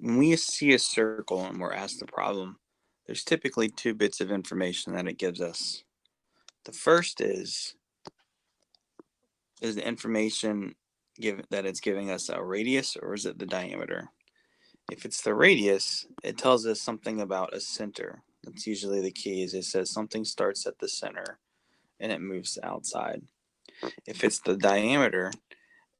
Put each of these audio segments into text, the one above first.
When we see a circle and we're asked the problem, there's typically two bits of information that it gives us. The first is the information that it's giving us a radius, or is it the diameter? If it's the radius, it tells us something about a center. That's usually the key. Is it says something starts at the center and it moves outside. If it's the diameter,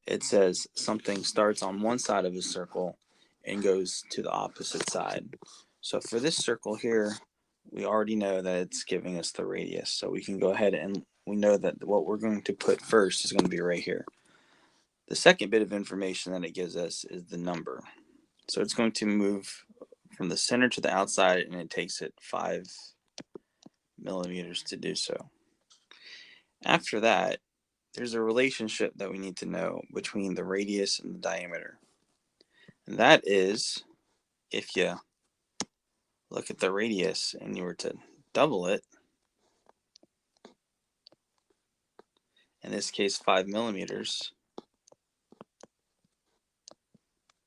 it says something starts on one side of a circle and goes to the opposite side. So for this circle here, we already know that it's giving us the radius. So we can go ahead and we know that what we're going to put first is going to be right here. The second bit of information that it gives us is the number. So it's going to move from the center to the outside, and it takes it 5 millimeters to do so. After that, there's a relationship that we need to know between the radius and the diameter. And that is, if you look at the radius and you were to double it, in this case 5 millimeters,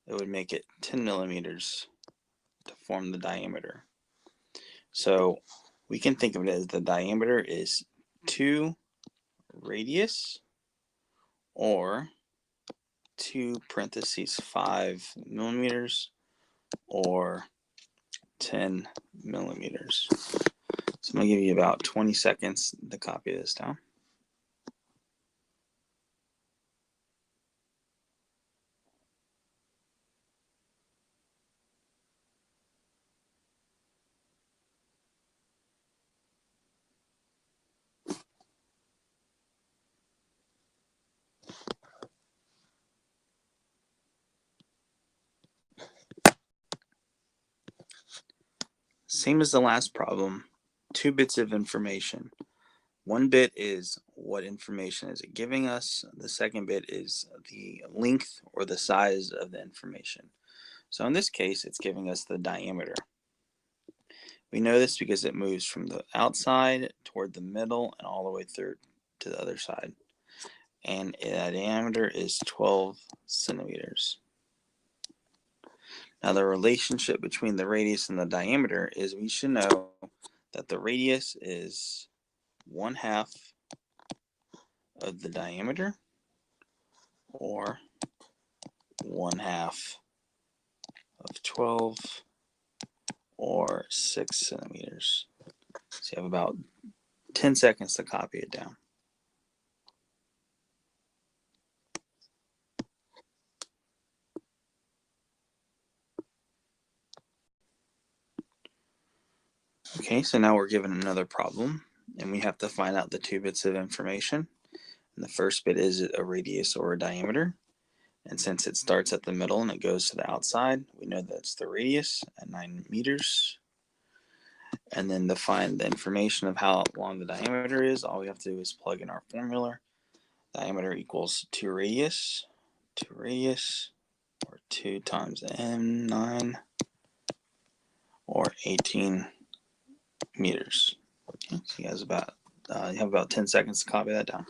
it would make it 10 millimeters to form the diameter. So we can think of it as the diameter is 2 radius, or 2 parentheses 5 millimeters, or 10 millimeters. So I'm going to give you about 20 seconds to copy this down. Same as the last problem, 2 bits of information. One bit is what information is it giving us. The second bit is the length or the size of the information. So in this case, it's giving us the diameter. We know this because it moves from the outside toward the middle and all the way through to the other side. And that diameter is 12 centimeters. Now the relationship between the radius and the diameter is we should know that the radius is 1/2 of the diameter, or 1/2 of 12, or 6 centimeters. So you have about 10 seconds to copy it down. Okay, so now we're given another problem, and we have to find out the 2 bits of information. And the first bit is a radius or a diameter. And since it starts at the middle and it goes to the outside, we know that's the radius at 9 meters. And then to find the information of how long the diameter is, all we have to do is plug in our formula. Diameter equals 2 radius, or 2 times m9, or 18 meters. Okay, so you have about 10 seconds to copy that down.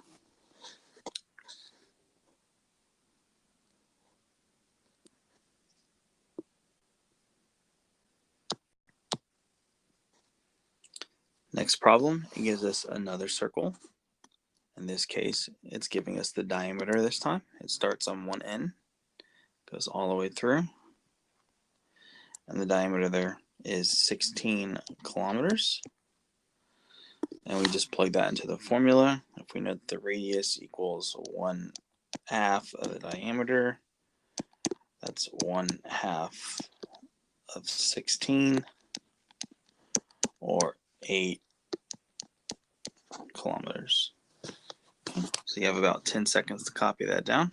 Next problem, it gives us another circle. In this case, it's giving us the diameter this time. It starts on one end, goes all the way through, and the diameter there is 16 kilometers. And we just plug that into the formula. If we know that the radius equals 1/2 of the diameter, that's 1/2 of 16, or 8 kilometers. Okay, so you have about 10 seconds to copy that down.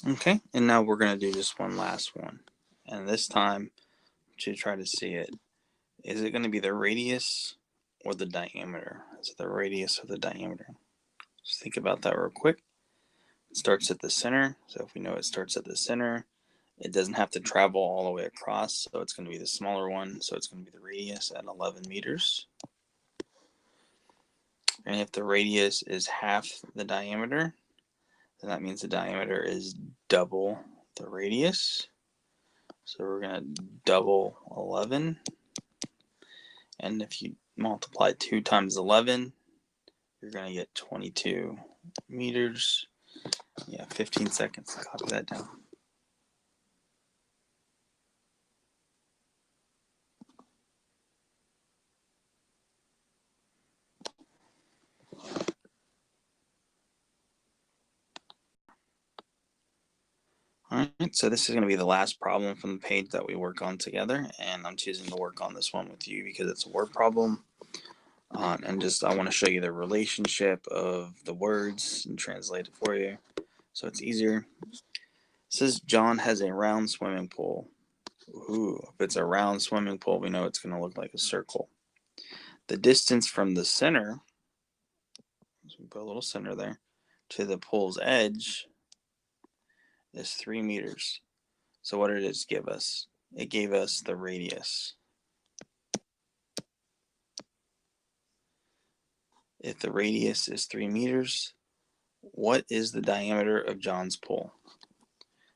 Okay, and now we're going to do just one last one. And this time, to try to see it, is it going to be the radius or the diameter? Is it the radius or the diameter? Just think about that real quick. It starts at the center. So if we know it starts at the center, It doesn't have to travel all the way across, so it's going to be the smaller one. So it's going to be the radius at 11 meters. And if the radius is half the diameter, then that means the diameter is double the radius. So we're going to double 11. And if you multiply 2 times 11, you're going to get 22 meters. Yeah, 15 seconds to copy that down. All right, so this is going to be the last problem from the page that we work on together, and I'm choosing to work on this one with you because it's a word problem. And I want to show you the relationship of the words and translate it for you so it's easier. It says John has a round swimming pool. Ooh, if it's a round swimming pool, we know it's going to look like a circle. The distance from the center, so we put a little center there, to the pool's edge is 3 meters. So what did it give us? It gave us the radius. If the radius is 3 meters, what is the diameter of John's pool?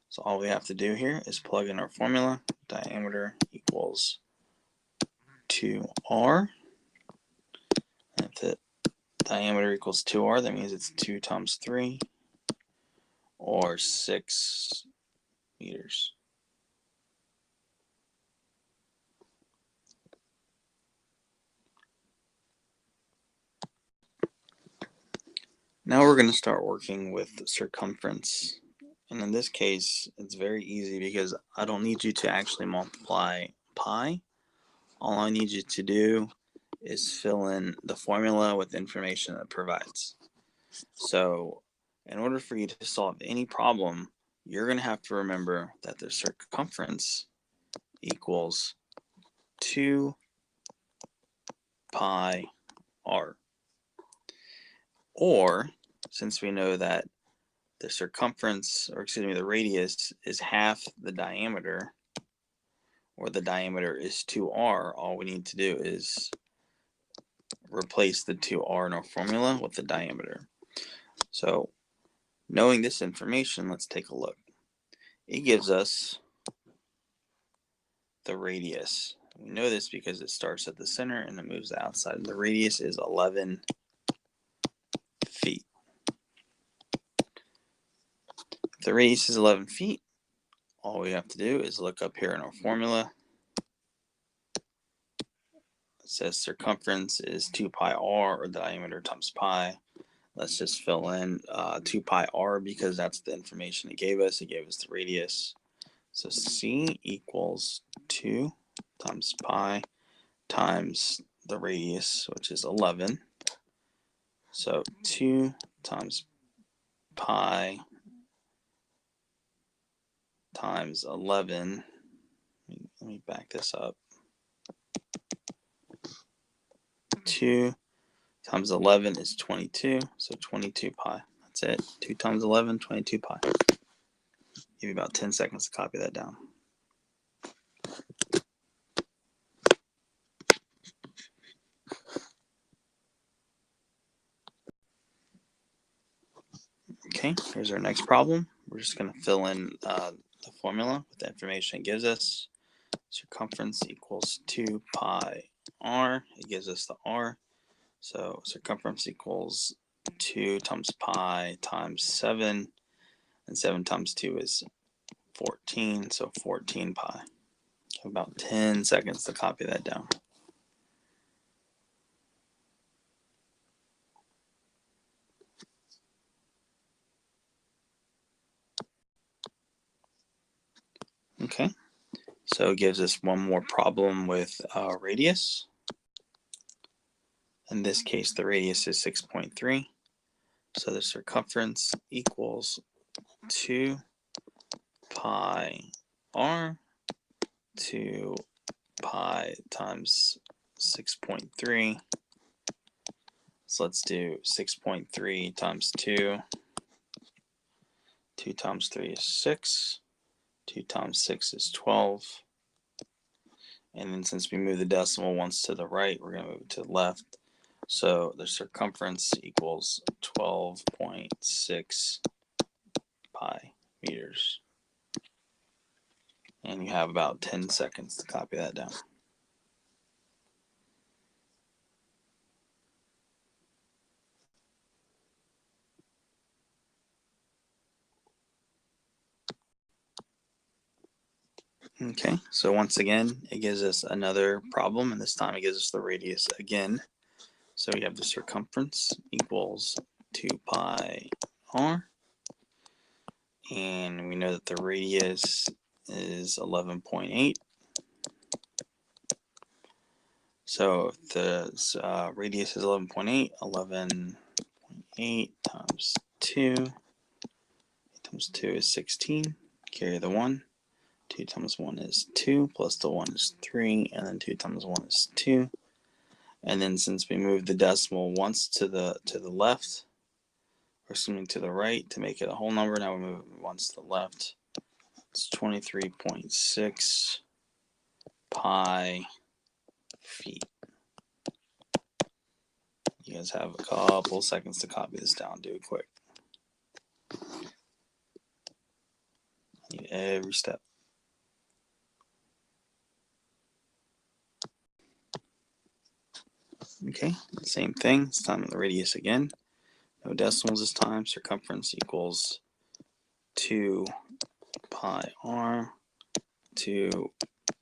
So all we have to do here is plug in our formula. Diameter equals 2r. And if the diameter equals 2r, that means it's 2 times 3, or 6 meters. Now we're going to start working with circumference. And in this case, it's very easy because I don't need you to actually multiply pi. All I need you to do is fill in the formula with information that it provides. So in order for you to solve any problem, you're going to have to remember that the circumference equals 2 pi r. Or, since we know that the circumference, or excuse me, the radius is half the diameter, or the diameter is 2r, all we need to do is replace the 2r in our formula with the diameter. So, knowing this information, let's take a look. It gives us the radius. We know this because it starts at the center and it moves outside. The radius is 11 feet. If the radius is 11 feet, all we have to do is look up here in our formula. It says circumference is 2 pi r, or diameter times pi. Let's just fill in 2 pi r because that's the information it gave us. It gave us the radius. So C equals 2 times pi times the radius, which is 11. So 2 times pi times 11. Let me back this up. 2 times 11 is 22, so 22 pi. That's it. 2 times 11, 22 pi. Give you about 10 seconds to copy that down. Okay, here's our next problem. We're just going to fill in the formula with the information it gives us. Circumference equals 2 pi r. It gives us the r. So circumference equals 2 times pi times 7. And 7 times 2 is 14. So 14 pi. About 10 seconds to copy that down. Okay, so it gives us one more problem with radius. In this case, the radius is 6.3. So the circumference equals 2 pi r, 2 pi times 6.3. So let's do 6.3 times 2. 2 times 3 is 6. 2 times 6 is 12. And then since we move the decimal once to the right, we're going to move it to the left. So the circumference equals 12.6 pi meters. And you have about 10 seconds to copy that down. Okay, so once again, it gives us another problem, and this time it gives us the radius again. So we have the circumference equals 2 pi r, and we know that the radius is 11.8. So if the radius is 11.8, 11.8 times 2 times 2 is 16. Carry the 1. 2 times 1 is 2, plus the 1 is 3, and then 2 times 1 is 2. And then since we moved the decimal once to the left, or excuse me, to the right to make it a whole number, now we move it once to the left. It's 23.6 pi feet. You guys have a couple seconds to copy this down. Do it quick. I need every step. Okay, same thing. This time the radius again. No decimals this time. Circumference equals 2 pi r, 2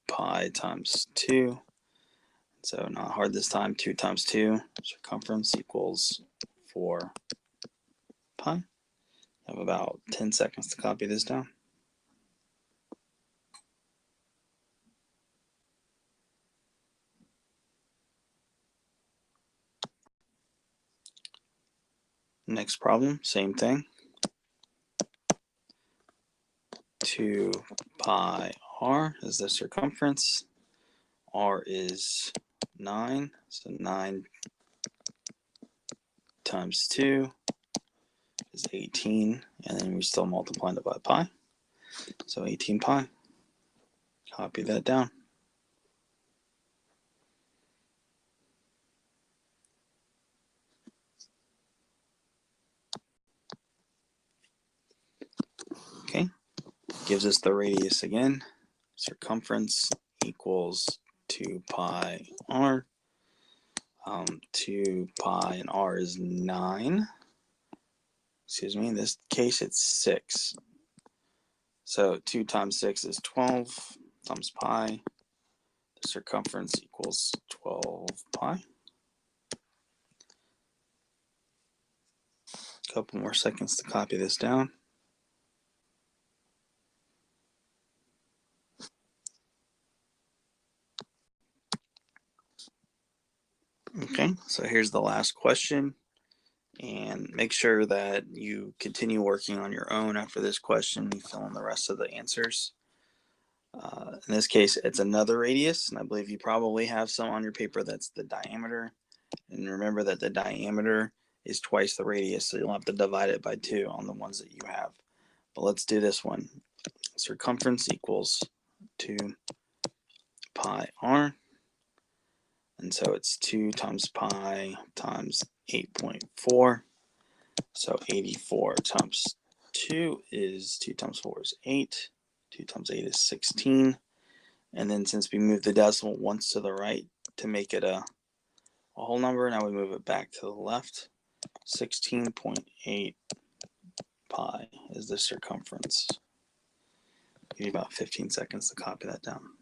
pi times 2. So not hard this time. 2 times 2. Circumference equals 4 pi. I have about 10 seconds to copy this down. Next problem, same thing. 2 pi r is the circumference. R is 9, so 9 times 2 is 18, and then we still multiply it by pi, so 18 pi. Copy that down. Okay, gives us the radius again. Circumference equals 2 pi r. 2 pi and r is 9. Excuse me, in this case it's 6. So 2 times 6 is 12 times pi. The circumference equals 12 pi. A couple more seconds to copy this down. Okay, so here's the last question. And make sure that you continue working on your own after this question. You fill in the rest of the answers. In this case, it's another radius, and I believe you probably have some on your paper that's the diameter. And remember that the diameter is twice the radius, so you'll have to divide it by 2 on the ones that you have. But let's do this one. Circumference equals 2 pi r. And so it's 2 times pi times 8.4. So 84 times 2 is 2 times 4 is 8. 2 times 8 is 16. And then since we moved the decimal once to the right to make it a whole number, now we move it back to the left. 16.8 pi is the circumference. Give you about 15 seconds to copy that down.